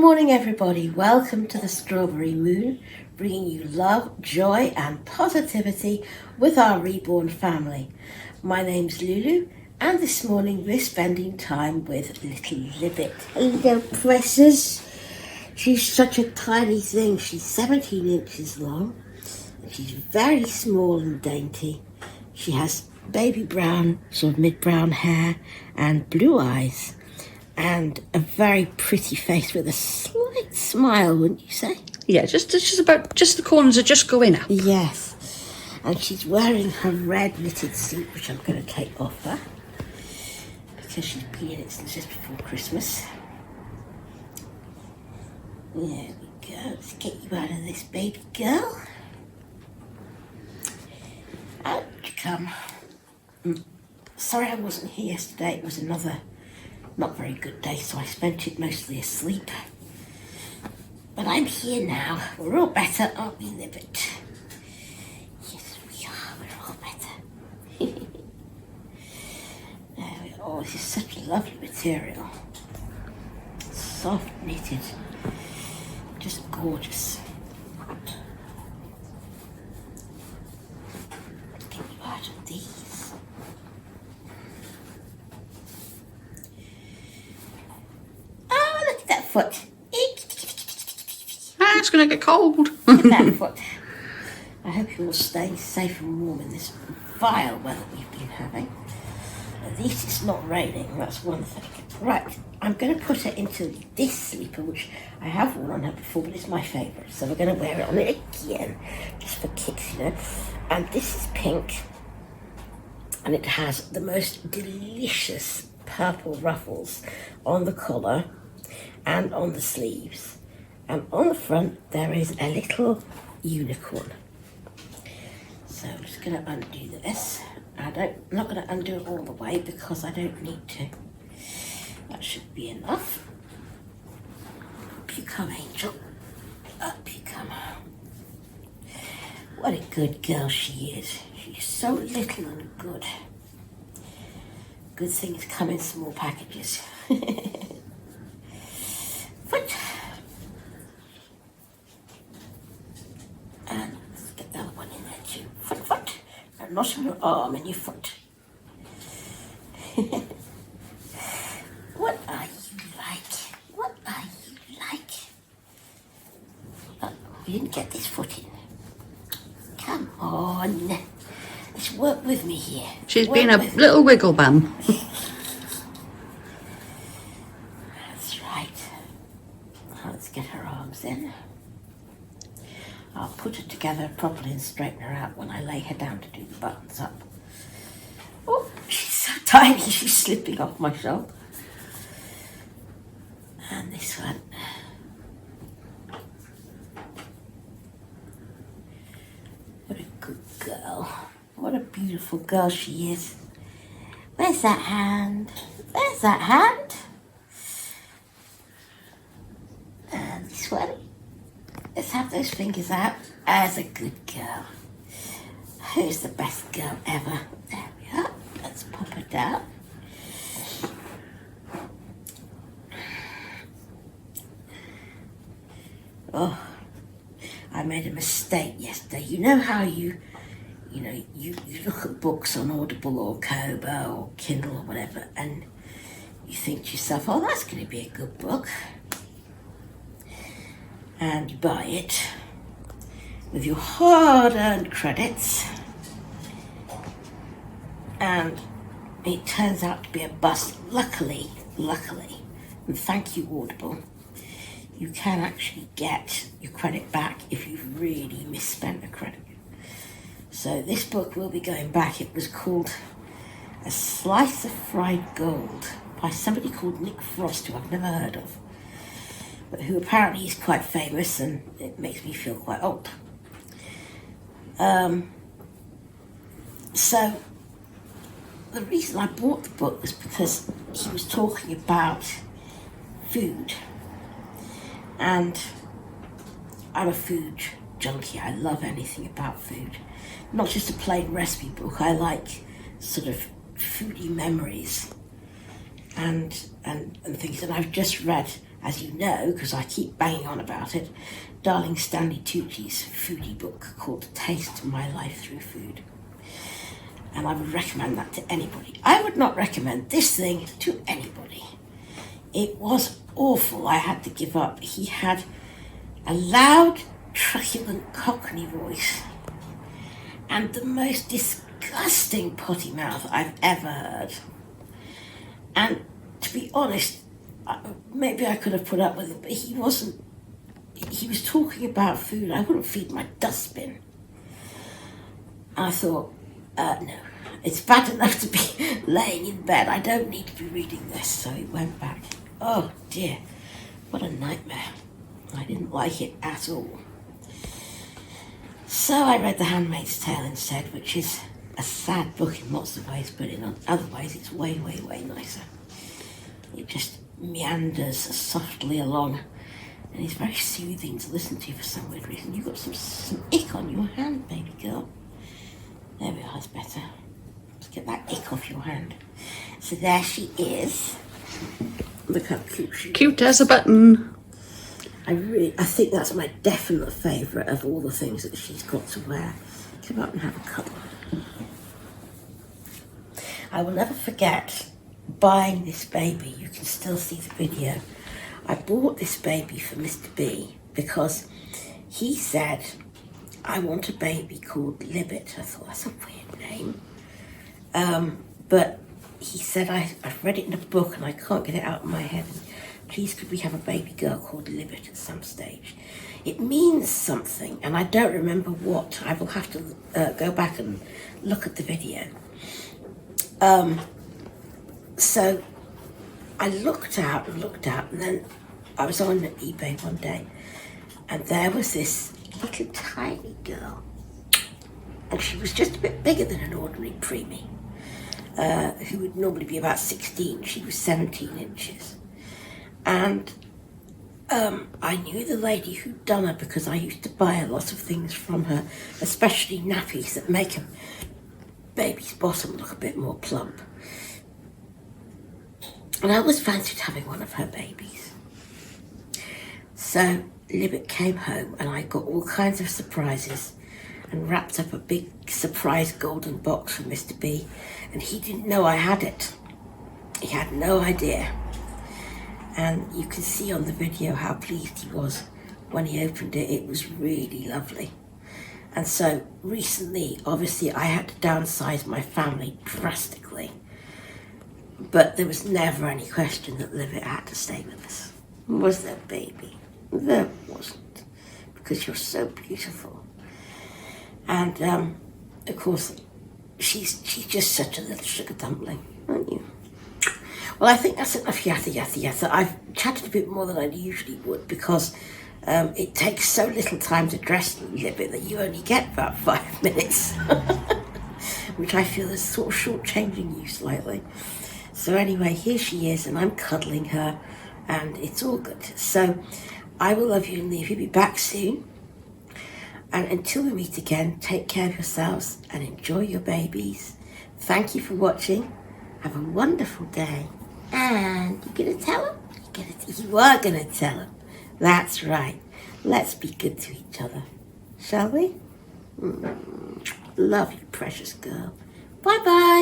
morning, everybody. Welcome to the Strawberry Moon, bringing you love, joy and positivity with our Reborn family. My name's Lulu, and this morning we're spending time with little Libet. Hello, precious. She's such a tiny thing. She's 17 inches long, and she's very small and dainty. She has baby brown, sort of mid-brown hair and blue eyes, and a very pretty face with a slight smile, wouldn't you say? Yeah, just the corners are just going up. Yes. And she's wearing her red knitted suit, which I'm going to take off her, because she's been in it since just before Christmas. There we go. Let's get you out of this, baby girl. Out you come. Sorry I wasn't here yesterday. It was another not very good day, so I spent it mostly asleep. But I'm here now. We're all better, aren't we, Libet? Yes, we are. We're all better. There we go. Oh, this is such a lovely material. Soft knitted. Just gorgeous. Get you out of these. Oh, look at that foot. It's going to get cold. Look at that foot. I hope you will stay safe and warm in this vile weather we've been having. At least it's not raining, that's one thing. Right, I'm going to put her into this sleeper, which I have worn on her before, but it's my favourite. So we're going to wear it on it again, just for kicks, you know. And this is pink, and it has the most delicious purple ruffles on the collar and on the sleeves. And on the front, there is a little unicorn. So I'm just going to undo this. I'm not going to undo it all the way because I don't need to. That should be enough. Up you come, Angel. Up you come. What a good girl she is. She's so little and good. Good things come in small packages. Foot. And let's get the other one in there too. Foot. And not on your arm and your foot. What are you like? What are you like? Oh, we didn't get this foot in. Come on. Let's work with me here. She's been a little wiggle bum. That's right. Let's get her arms in. I'll put her together properly and straighten her out when I lay her down to do the buttons up. Oh, she's so tiny, she's slipping off my shoulder. And this one. What a good girl. What a beautiful girl she is. Where's that hand? There's that hand. And this one. Let's have those fingers out. As a good girl. Who's the best girl ever? There we are. Let's pop her down. Oh, I made a mistake yesterday. You know how you look at books on Audible or Kobo or Kindle or whatever, and you think to yourself, oh, that's going to be a good book. And you buy it with your hard-earned credits, and it turns out to be a bust. Luckily, and thank you, Audible, you can actually get your credit back if you've really misspent a credit. So this book will be going back. It was called A Slice of Fried Gold by somebody called Nick Frost, who I've never heard of, but who apparently is quite famous, and it makes me feel quite old. So the reason I bought the book was because he was talking about food. And I'm a food junkie. I love anything about food. Not just a plain recipe book. I like sort of foodie memories and things. And I've just read as you know, because I keep banging on about it, darling Stanley Tucci's foodie book called Taste My Life Through Food. And I would recommend that to anybody. I would not recommend this thing to anybody. It was awful. I had to give up. He had a loud, truculent Cockney voice and the most disgusting potty mouth I've ever heard. And to be honest, maybe I could have put up with it, but he wasn't. He was talking about food. I wouldn't feed my dustbin. I thought, no, it's bad enough to be laying in bed. I don't need to be reading this. So it went back. Oh dear, what a nightmare. I didn't like it at all. So I read The Handmaid's Tale instead, which is a sad book in lots of ways, but in other ways it's way, way, way nicer. It just meanders softly along, and it's very soothing to listen to for some weird reason. You've got some ick on your hand, baby girl. There we are, that's better. Let's get that ick off your hand. So there she is. Look how cute she is. Cute as a button. I think that's my definite favourite of all the things that she's got to wear. Come up and have a cuddle. I will never forget buying this baby. You can still see the video. I bought this baby for Mr. B because he said, I want a baby called Libet. I thought, that's a weird name. But he said, I've read it in a book and I can't get it out of my head. Please, could we have a baby girl called Libet at some stage? It means something, and I don't remember what. I will have to go back and look at the video. So I looked out, and then I was on eBay one day, and there was this little tiny girl, and she was just a bit bigger than an ordinary preemie, who would normally be about 16. She was 17 inches. And I knew the lady who'd done her because I used to buy a lot of things from her, especially nappies that make a baby's bottom look a bit more plump. And I always fancied having one of her babies. So Libet came home and I got all kinds of surprises and wrapped up a big surprise golden box for Mr. B, and he didn't know I had it. He had no idea. And you can see on the video how pleased he was when he opened it. It was really lovely. And so recently, obviously, I had to downsize my family drastically. But there was never any question that Libet had to stay with us. Was there, baby? There wasn't. Because you're so beautiful. And, of course, she's just such a little sugar dumpling, aren't you? Well, I think that's enough yatta. I've chatted a bit more than I usually would because it takes so little time to dress Libet that you only get about 5 minutes, which I feel is sort of shortchanging you slightly. So anyway, here she is, and I'm cuddling her, and it's all good. So I will love you and leave you. Be back soon. And until we meet again, take care of yourselves and enjoy your babies. Thank you for watching. Have a wonderful day. And you're going to tell him? You are going to tell him. That's right. Let's be good to each other. Shall we? Love you, precious girl. Bye-bye.